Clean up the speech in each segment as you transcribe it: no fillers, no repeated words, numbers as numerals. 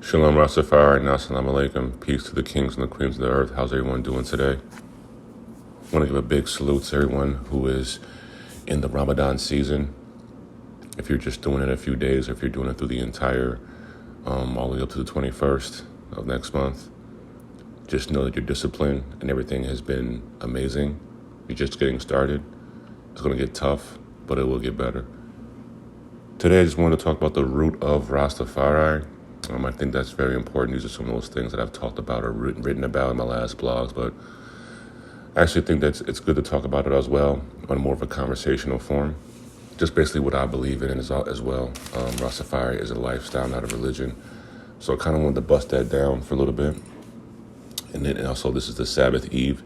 Shalom Rastafari, and Assalamu alaikum. Peace to the kings and the queens of the earth. How's everyone doing today? I want to give a big salute to everyone who is in the Ramadan season. If you're just doing it a few days, or if you're doing it through the entire, all the way up to the 21st of next month, just know that your discipline and everything has been amazing. You're just getting started. It's going to get tough, but it will get better. Today, I just want to talk about the root of Rastafari. I think that's very important. These are some of those things that I've talked about or written about in my last blogs, but I actually think that it's good to talk about it as well on more of a conversational form. Just basically what I believe in as well. Rastafari is a lifestyle, not a religion. So I kind of wanted to bust that down for a little bit. And also, this is the Sabbath Eve,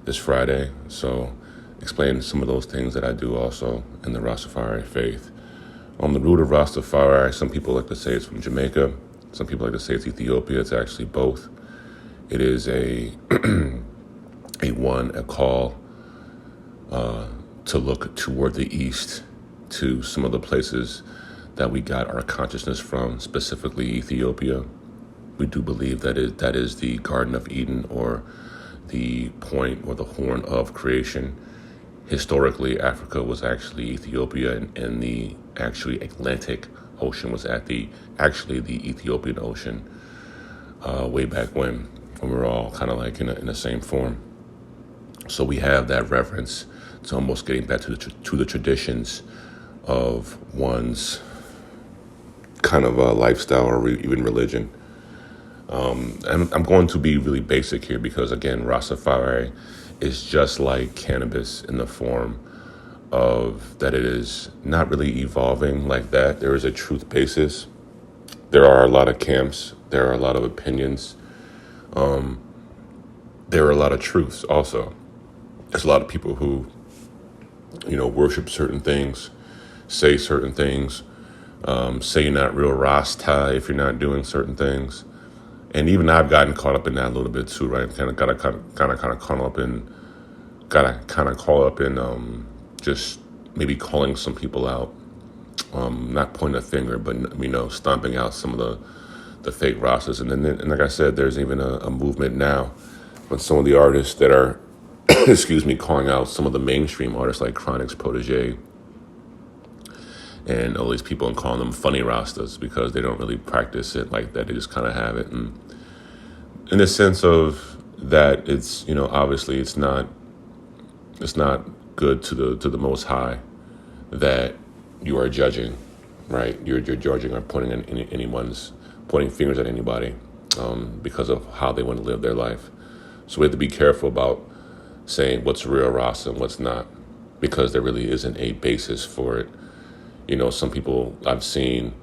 this Friday. So explain some of those things that I do also in the Rastafari faith. On the root of Rastafari, some people like to say it's from Jamaica. Some people like to say it's Ethiopia. It's actually both. It is a call to look toward the east to some of the places that we got our consciousness from, specifically Ethiopia. We do believe that is the Garden of Eden, or the point or the horn of creation. Historically, Africa was actually Ethiopia, and the actually Atlantic Ocean was the Ethiopian Ocean way back when we were all kind of like in the same form. So we have that reference to almost getting back to the traditions of one's kind of a lifestyle or even religion. And I'm going to be really basic here because, again, Rastafari is just like cannabis in the form of that it is not really evolving like that. There is a truth basis. There are a lot of camps. There are a lot of opinions. There are a lot of truths also. There's a lot of people who, worship certain things, say certain things, say you're not real Rasta if you're not doing certain things. And even I've gotten caught up in that a little bit too, right? Kind of caught up in just maybe calling some people out, not pointing a finger, but stomping out some of the fake Rastas. And like I said, there's even a movement now when some of the artists that are, calling out some of the mainstream artists like Chronic's protege and all these people, and calling them funny Rastas because they don't really practice it like that. They just kind of have it. And in the sense of that, it's, obviously it's not good to the Most High that you are judging, right? You're judging or pointing fingers at anybody because of how they want to live their life. So we have to be careful about saying what's real Rasta and what's not, because there really isn't a basis for it. Some people I've seen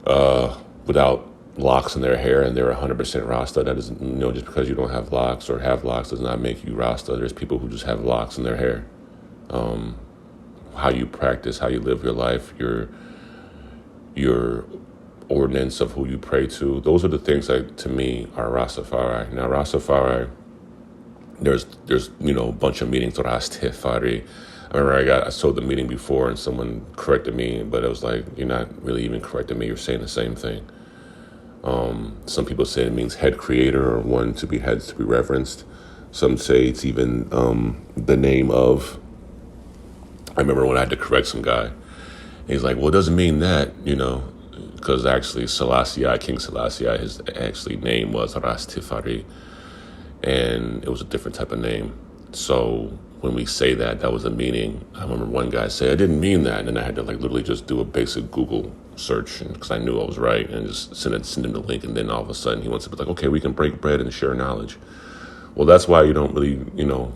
without locks in their hair and they're 100% Rasta. That doesn't, just because you don't have locks or have locks does not make you Rasta. There's people who just have locks in their hair. How you practice, how you live your life, your ordinance of who you pray to. Those are the things that, to me, are Rastafari. Now, Rastafari, there's a bunch of meanings to Rastafari. I remember I told the meeting before and someone corrected me, but it was like, you're not really even correcting me. You're saying the same thing. Some people say it means head creator, or one to be reverenced. Some say it's even the name of. I remember when I had to correct some guy. He's like, well, it doesn't mean that, because actually King Selassie, his actually name was Rastafari, and it was a different type of name. So when we say that was a meaning. I remember one guy say, I didn't mean that, and then I had to literally just do a basic Google search because I knew I was right, and just send him the link, and then all of a sudden he wants to be like, okay, we can break bread and share knowledge. Well, that's why you don't really,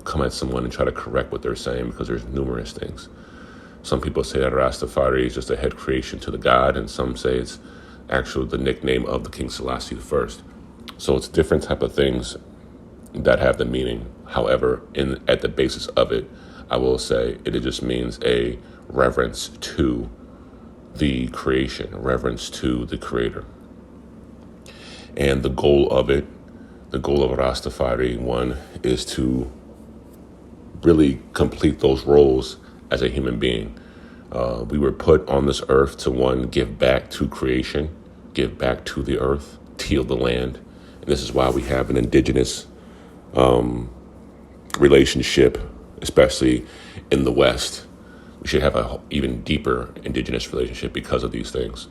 come at someone and try to correct what they're saying, because there's numerous things. Some people say that Rastafari is just a head creation to the God, and some say it's actually the nickname of the King Selassie I. So it's different type of things that have the meaning. However, at the basis of it, I will say it just means a reverence to the creation, a reverence to the creator. And the goal of Rastafari, one, is to really complete those roles as a human being. We were put on this earth to, one, give back to creation, give back to the earth, till the land. And this is why we have an indigenous relationship, especially in the West. We should have a even deeper indigenous relationship because of these things.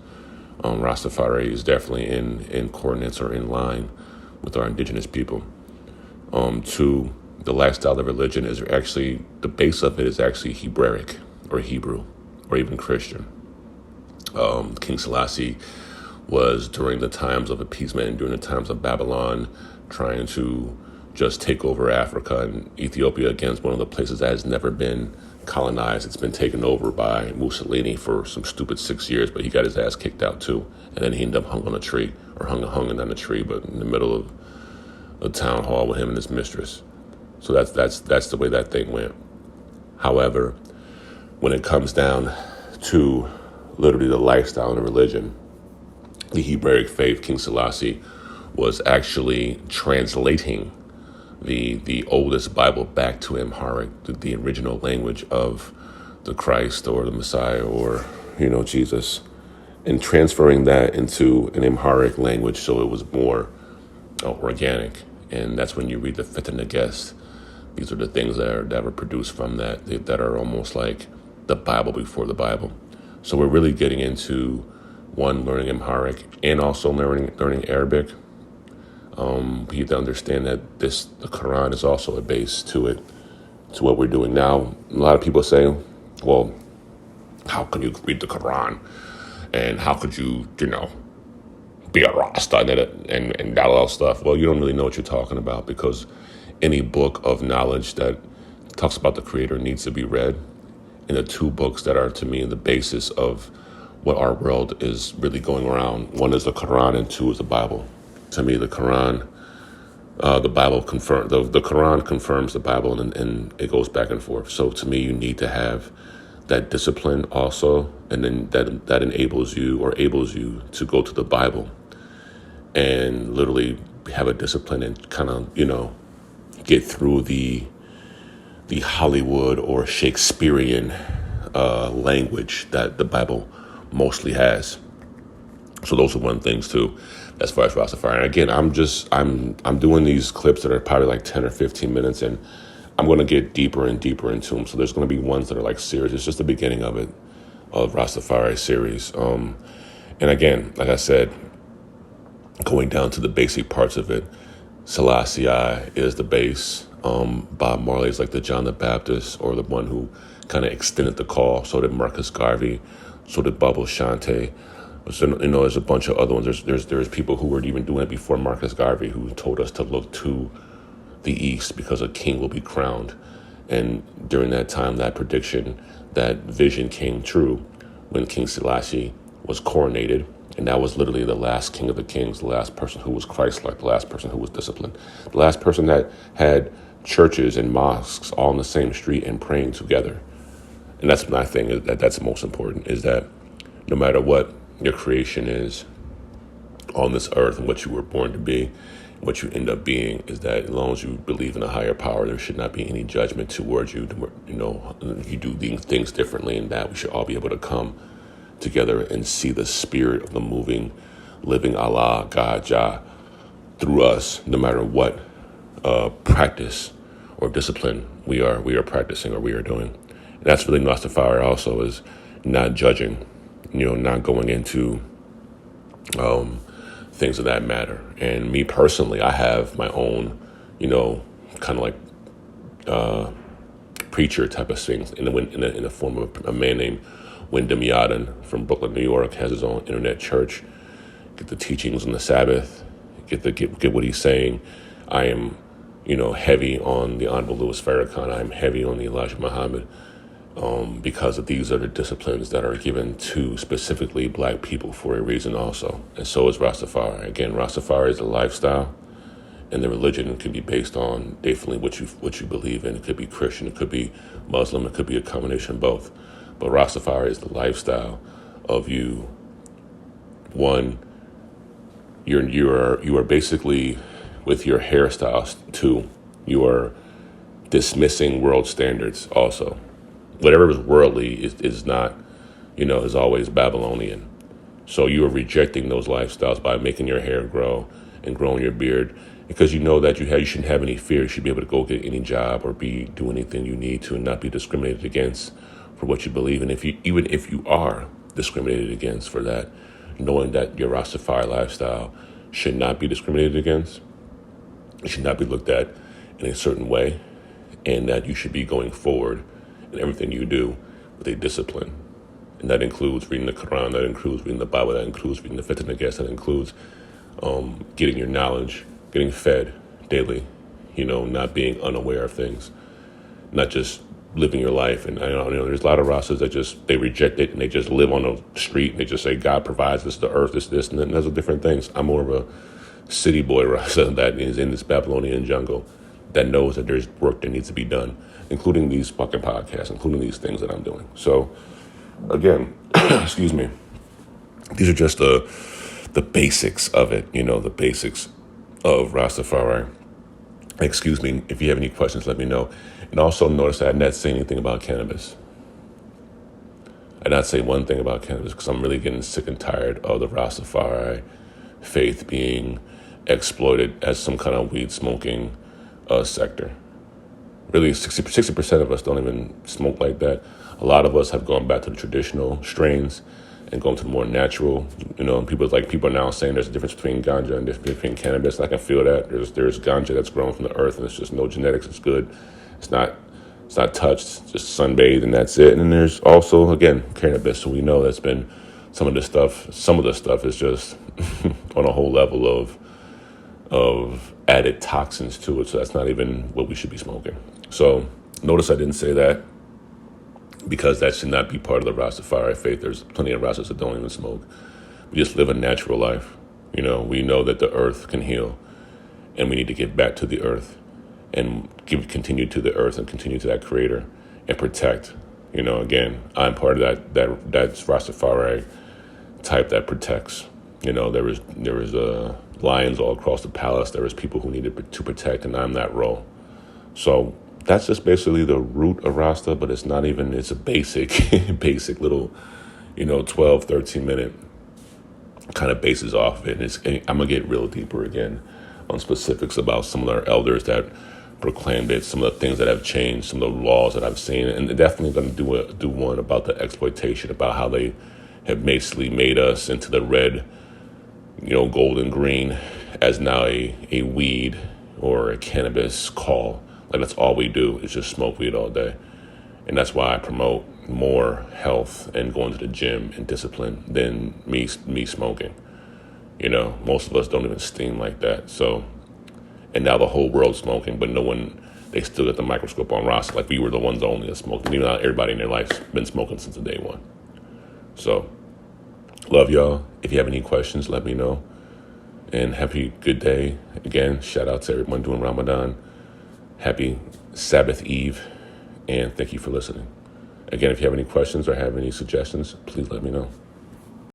Rastafari is definitely in coordinates or in line with our indigenous people. Two, the lifestyle of religion is actually, the base of it is actually Hebraic or Hebrew or even Christian. King Selassie was, during the times of appeasement and during the times of Babylon, trying to just take over Africa and Ethiopia. Again, is one of the places that has never been colonized. It's been taken over by Mussolini for some stupid 6 years, but he got his ass kicked out too. And then he ended up hung on a tree, or hung on a tree, but in the middle of a town hall with him and his mistress. So that's the way that thing went. However, when it comes down to literally the lifestyle and the religion, the Hebraic faith, King Selassie was actually translating the oldest Bible back to Amharic, the original language of the Christ or the Messiah or, Jesus, and transferring that into an Amharic language so it was more organic. And that's when you read the Fifth and the Guest. These are the things that were produced from that are almost like the Bible before the Bible. So we're really getting into, one, learning Amharic and also learning Arabic. We have to understand that the Quran is also a base to it, to what we're doing now. A lot of people say, well, how can you read the Quran? And how could you, be a Rasta and that all stuff? Well, you don't really know what you're talking about, because any book of knowledge that talks about the Creator needs to be read. And the two books that are, to me, the basis of what our world is really going around, one is the Quran and two is the Bible. To me, the Quran, the Bible the Quran confirms the Bible, and it goes back and forth. So to me, you need to have that discipline also, and then that enables you you to go to the Bible and literally have a discipline and kind of, get through the Hollywood or Shakespearean language that the Bible mostly has. So those are one things too, as far as Rastafari. And again, I'm doing these clips that are probably like 10 or 15 minutes, and I'm going to get deeper and deeper into them. So there's going to be ones that are like serious. It's just the beginning of it, of Rastafari series. And again, like I said, going down to the basic parts of it, Selassie is the base. Bob Marley is like the John the Baptist, or the one who kind of extended the call. So did Marcus Garvey. So did Bubble Shante. So, there's a bunch of other ones. There's people who were even doing it before Marcus Garvey, who told us to look to the east because a king will be crowned. And during that time, that prediction, that vision came true when King Selassie was coronated. And that was literally the last king of the kings, the last person who was Christ-like, the last person who was disciplined, the last person that had churches and mosques all on the same street and praying together. And that's my thing, that's most important, is that no matter what your creation is on this earth and what you were born to be, what you end up being, is that as long as you believe in a higher power, there should not be any judgment towards you. You do these things differently, and that we should all be able to come together and see the spirit of the moving, living Allah, God, Jah, through us, no matter what practice or discipline we are practicing or we are doing. And that's really Rastafari also, is not judging, not going into things of that matter. And me personally, I have my own, kind of like preacher type of things in the form of a man named Wyndham Yadin from Brooklyn, New York, has his own internet church. Get the teachings on the Sabbath, get what he's saying. I am, heavy on the Honorable Louis Farrakhan. I'm heavy on the Elijah Muhammad, because of these are the disciplines that are given to specifically black people for a reason also. And so is Rastafari. Again, Rastafari is a lifestyle, and the religion can be based on definitely what you believe in. It could be Christian, it could be Muslim, it could be a combination of both. But Rastafari is the lifestyle of you. One, you are basically, with your hairstyles too, you are dismissing world standards also. Whatever is worldly is not, is always Babylonian. So you are rejecting those lifestyles by making your hair grow and growing your beard, because you know that you shouldn't have any fear. You should be able to go get any job or do anything you need to and not be discriminated against for what you believe. And even if you are discriminated against for that, knowing that your Rastafari lifestyle should not be discriminated against, it should not be looked at in a certain way, and that you should be going forward in everything you do with a discipline. And that includes reading the Quran, that includes reading the Bible, that includes reading the Fiqh Nagas, that includes getting your knowledge, getting fed daily, not being unaware of things, not just living your life. And there's a lot of Rastas that they reject it and they just live on the street and they just say God provides this, the earth, this, and then there's different things. I'm more of a city boy Rasta that is in this Babylonian jungle that knows that there's work that needs to be done, including these fucking podcasts, including these things that I'm doing. So again, excuse me, these are just the basics of it, the basics of Rastafari. Excuse me, if you have any questions, let me know. And also notice that I did not say anything about cannabis. I did not say one thing about cannabis because I'm really getting sick and tired of the Rastafari faith being exploited as some kind of weed smoking sector. Really, 60% of us don't even smoke like that. A lot of us have gone back to the traditional strains and going to the more natural. People are now saying there's a difference between ganja and between cannabis. And I can feel that. There's ganja that's grown from the earth and it's just no genetics. It's good. It's not touched. It's just sunbathed and that's it. And then there's also, again, cannabis. So we know that's been some of the stuff is just on a whole level of added toxins to it. So that's not even what we should be smoking. So notice I didn't say that, because that should not be part of the Rastafari faith. There's plenty of Rastas that don't even smoke. We just live a natural life. We know that the earth can heal, and we need to give back to the earth and continue to the earth and continue to that creator and protect. Again, I'm part of that's Rastafari type that protects. There was lions all across the palace. There was people who needed to protect, and I'm that role. So that's just basically the root of Rasta, but it's not even, it's a basic little, 12, 13 minute kind of bases off of it. And I'm going to get real deeper again on specifics about some of our elders that proclaimed it, some of the things that have changed, some of the laws that I've seen, and definitely going to do one about the exploitation, about how they have basically made us into the red, gold and green as now a weed or a cannabis call. Like that's all we do is just smoke weed all day. And that's why I promote more health and going to the gym and discipline than me smoking. Most of us don't even steam like that. So, and now the whole world's smoking, but they still got the microscope on Rasta. Like we were the ones only that smoked. Even though everybody in their life's been smoking since the day one. So, love y'all. If you have any questions, let me know. And happy good day. Again, shout out to everyone doing Ramadan. Happy Sabbath Eve, and thank you for listening. Again, if you have any questions or have any suggestions, please let me know.